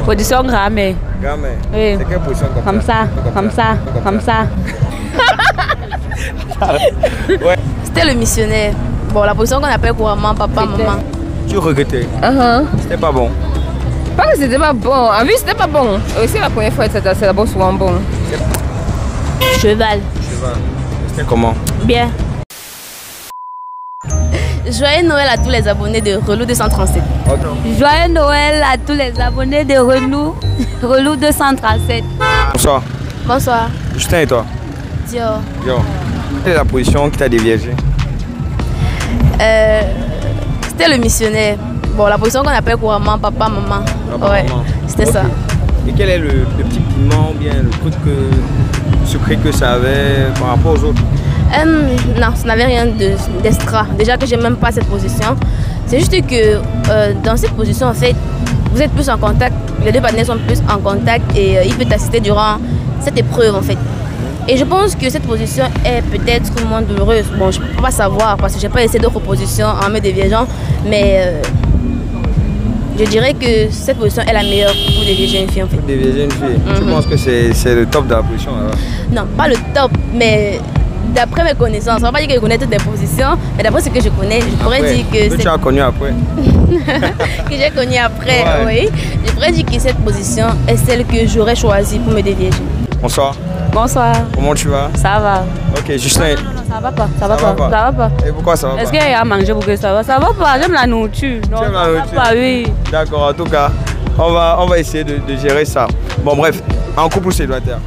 Position grammaire. Grammaire. Oui. C'est quelle position comme ça? Comme ça, comme ça. Ouais. C'était le missionnaire. Bon, la position qu'on appelle couramment papa, maman. Tu regrettais? C'était pas bon. Pas que c'était pas bon. En vue, c'était pas bon. Aussi, la première fois, c'est d'abord souvent bon. Cheval. Cheval. C'était comment? Bien. Joyeux Noël à tous les abonnés de Relou 237. Joyeux Noël à tous les abonnés de Relou 237. Bonsoir. Bonsoir. Justin et toi? Dior. Yo. Quelle est la position qui t'a déviégé? C'était le missionnaire. Bon, la position qu'on appelle couramment papa, maman. Papa, ouais, maman. c'était ça. Et quel est le petit piment ou bien le truc secret que ça avait par rapport aux autres? Non, ça n'avait rien d'extra. Déjà que j'aime même pas cette position. C'est juste que dans cette position, en fait, vous êtes plus en contact. Les deux partenaires sont plus en contact et il peut t'assister durant cette épreuve, en fait. Et je pense que cette position est peut-être moins douloureuse. Bon, je ne peux pas savoir parce que je n'ai pas essayé d'autres positions en me déviégeant. Mais je dirais que cette position est la meilleure pour déviéger une fille, en fait. Pour déviéger une fille? Tu penses que c'est le top de la position alors? Non, pas le top, mais d'après mes connaissances, on ne va pas dire que je connais toutes les positions, mais d'après ce que je connais, je pourrais dire que tu as connu après? Que j'ai connu après, ouais. Oui. Je pourrais dire que cette position est celle que j'aurais choisie pour me déviéger. Bonsoir. Bonsoir. Comment tu vas? Ça va. Ok, Justin. Non, ça va pas. Ça va pas. Ça va pas. Et pourquoi ça va pas? Est-ce qu'il y a à manger pour que ça va? Ça va pas. J'aime la nourriture. Non, tu aimes la nourriture? Ça va pas, oui. D'accord, en tout cas, on va essayer de gérer ça. Bon, bref, en couple ou célibataire?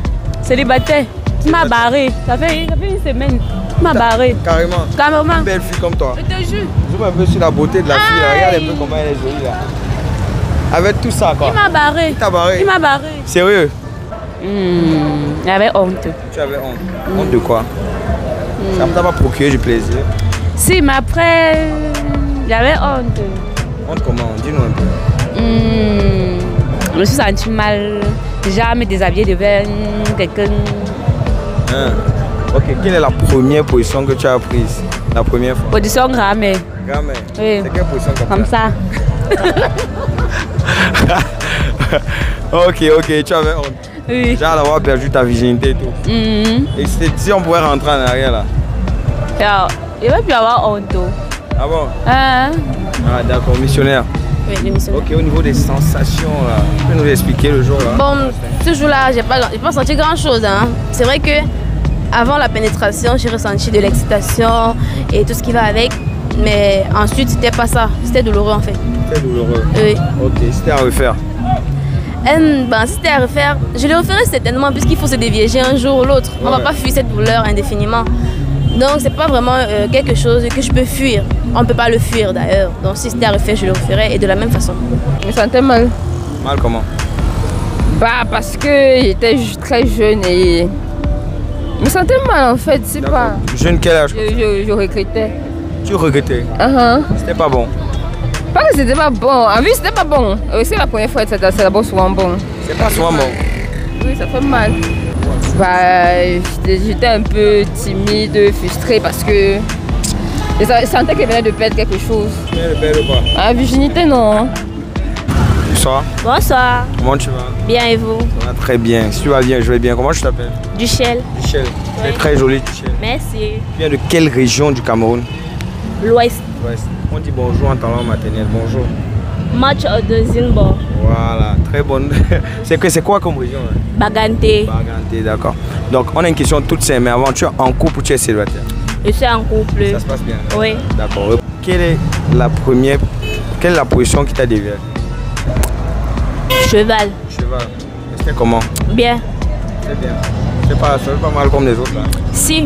Célibataire. Tu m'as barré. Ça fait une semaine. Tu m'as barré. Carrément. Carrément. Une belle fille comme toi. Je te jure. Je vois un peu sur la beauté de la fille. Là. Regarde un peu comment elle est jolie là. Avec tout ça quoi. Il m'a barré. Il t'a barré? Il m'a barré. Sérieux? J'avais honte. Tu avais honte? Honte de quoi? Ça ne t'a pas procuré du plaisir? Si, mais après, j'avais honte. Honte comment? Dis-nous un peu. Je me suis sentie mal. Déjà me déshabiller devant quelqu'un. Ok, quelle est la première position que tu as prise? La première fois? Position grammaire. Grammaire? Oui. C'est quelle position comme ça? Ok, tu avais honte. Oui. Déjà d'avoir perdu ta virginité et tout. Et si on pouvait rentrer en arrière là? Alors, il va plus avoir honte. Ah bon? Ah d'accord, missionnaire. Oui, le missionnaire. Ok, au niveau des sensations là, tu peux nous expliquer le jour là? Bon, ce jour-là, j'ai pas senti grand-chose. Hein. C'est vrai que avant la pénétration, j'ai ressenti de l'excitation et tout ce qui va avec. Mais ensuite, c'était pas ça. C'était douloureux en fait. C'était douloureux? Oui. Ok, c'était à refaire? Si c'était à refaire, je le referais certainement puisqu'il faut se déviéger un jour ou l'autre. On va pas fuir cette douleur indéfiniment. Donc c'est pas vraiment quelque chose que je peux fuir. On ne peut pas le fuir d'ailleurs. Donc si c'était à refaire, je le referais et de la même façon. Je me sentais mal. Mal comment? Bah parce que j'étais très jeune et je me sentais mal en fait, c'est pas. Jeune quel âge? Je regrettais. Tu regrettais? C'était pas bon? Pas que c'était pas bon. En vue, c'était pas bon. Aussi la première fois, c'est d'abord souvent bon. C'est pas souvent bon? Oui, ça fait mal. Bah, j'étais un peu timide, frustrée parce que je sentais qu'elle venait de perdre quelque chose. Tu viens de perdre quoi? La virginité, non. Bonsoir. Bonsoir. Comment tu vas? Bien et vous? Ça va très bien. Si tu vas bien, je vais bien. Comment tu t'appelles? Duchel. Duchel. Tu es très jolie, Duchel. Merci. Tu viens de quelle région du Cameroun? L'Ouest. On dit bonjour en talent maternel. Bonjour. Match de Zimbo. Voilà, très bonne. C'est quoi comme région? Baganté. Baganté, d'accord. Donc on a une question toute simple, mais avant, tu es en couple ou tu es célibataire? Je suis en couple. Ça se passe bien? Oui. D'accord. Quelle est la position qui t'a dévié? Cheval. Cheval. C'était comment? Bien. C'était bien. Ça fait pas mal comme les autres là? Si.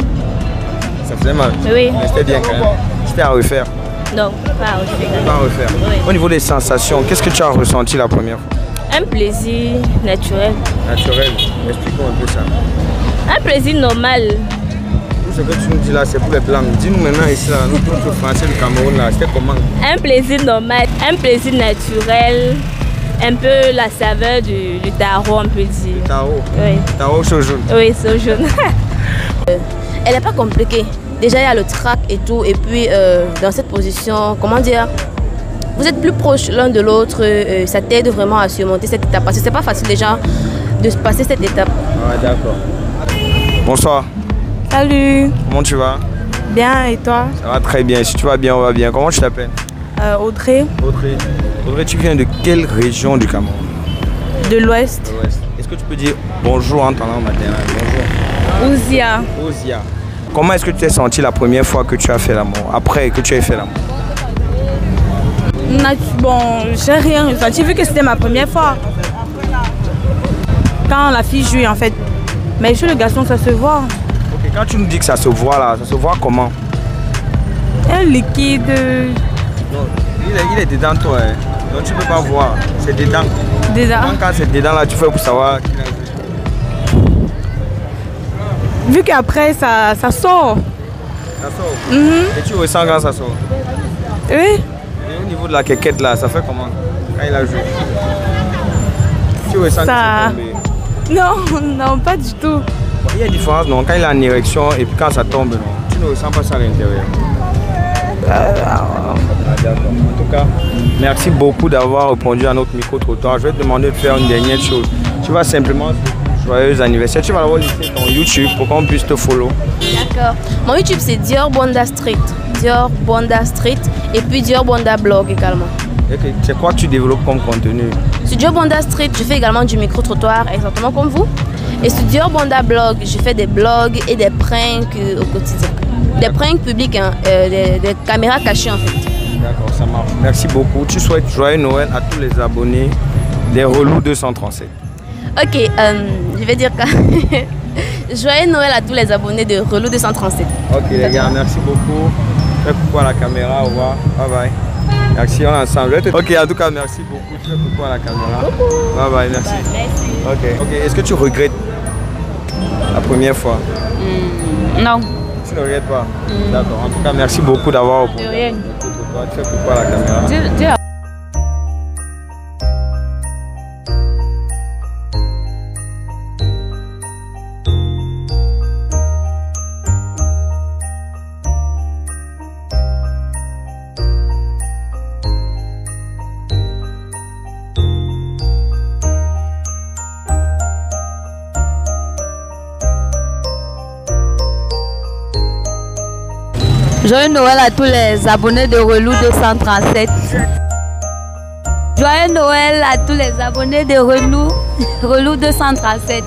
Ça faisait mal? Oui. Mais c'était bien quand même. C'était à refaire? Non, pas à refaire. Pas à refaire. Oui. Au niveau des sensations, qu'est-ce que tu as ressenti la première fois? Un plaisir naturel. Naturel. Explique-moi un peu ça. Un plaisir normal. Tout ce que tu nous dis là, c'est pour les blancs. Dis-nous maintenant ici, là, nous, tous Français du Cameroun, là, c'était comment? Un plaisir normal, un plaisir naturel. Un peu la saveur du tarot, on peut dire. Du tarot? Oui. Tarot chaud jaune? Oui, c'est jaune. Elle n'est pas compliquée. Déjà, il y a le trac et tout. Et puis, dans cette position, comment dire? vous êtes plus proches l'un de l'autre, ça t'aide vraiment à surmonter cette étape. Parce que c'est pas facile déjà de passer cette étape. Ouais, d'accord. Bonsoir. Salut. Comment tu vas? Bien, et toi? Ça va très bien. Si tu vas bien, on va bien. Comment tu t'appelles? Audrey. Audrey. Audrey, tu viens de quelle région du Cameroun? De l'Ouest. De l'Ouest. Est-ce que tu peux dire bonjour en ton langue maternelle? Bonjour. Ouzia. Ouzia. Comment est-ce que tu t'es senti la première fois que tu as fait l'amour? Après que tu aies fait l'amour? Bon, j'ai rien ressenti vu que c'était ma première fois. Quand la fille jouit en fait. Mais chez le garçon, ça se voit. Ok, quand tu nous dis que ça se voit là, ça se voit comment? Un liquide. Non, il est dedans toi. Hein. Donc tu peux pas voir. C'est dedans. Déjà. Quand c'est dedans là, tu fais pour savoir qu'il a joué. Vu qu'après, ça sort. Ça sort. Et tu ressens quand ça sort? Oui. Et au niveau de la quéquette là, ça fait comment? Quand il a joué? Tu ressens Ça... que c'est tombé? Non, non, pas du tout. Il y a une différence, non? Quand il est en érection et puis quand ça tombe, non? Tu ne ressens pas ça à l'intérieur. Ah, d'accord. En tout cas, merci beaucoup d'avoir répondu à notre micro-trottoir. Je vais te demander de faire une dernière chose. Tu vas simplement joyeux anniversaire. Tu vas d'abord lister ton YouTube pour qu'on puisse te follow. D'accord. Mon YouTube c'est Dior Bonda Street. Dior Bonda Street et puis Dior Bonda Blog également. Okay. C'est quoi que tu développes comme contenu? Sur Dior Bonda Street, je fais également du micro-trottoir exactement comme vous. Et sur Dior Bonda Blog, je fais des blogs et des pranks au quotidien. Des pranks publics, hein, des caméras cachées en fait. D'accord, ça marche. Merci beaucoup. Tu souhaites joyeux Noël à tous les abonnés des Relous 237. Ok, je vais dire que joyeux Noël à tous les abonnés de Relou 237. Ok les gars, merci beaucoup. Fais coucou à la caméra, au revoir. Bye bye. Merci, on est ensemble. Ok, en tout cas, merci beaucoup. Fais coucou à la caméra. Bye bye, merci. Ok, est-ce que tu regrettes la première fois? Non. Tu ne regrettes pas? D'accord, en tout cas, merci beaucoup d'avoir répondu. De rien. Tu fais coucou à la caméra. Joyeux Noël à tous les abonnés de Relou 237. Joyeux Noël à tous les abonnés de Relou 237.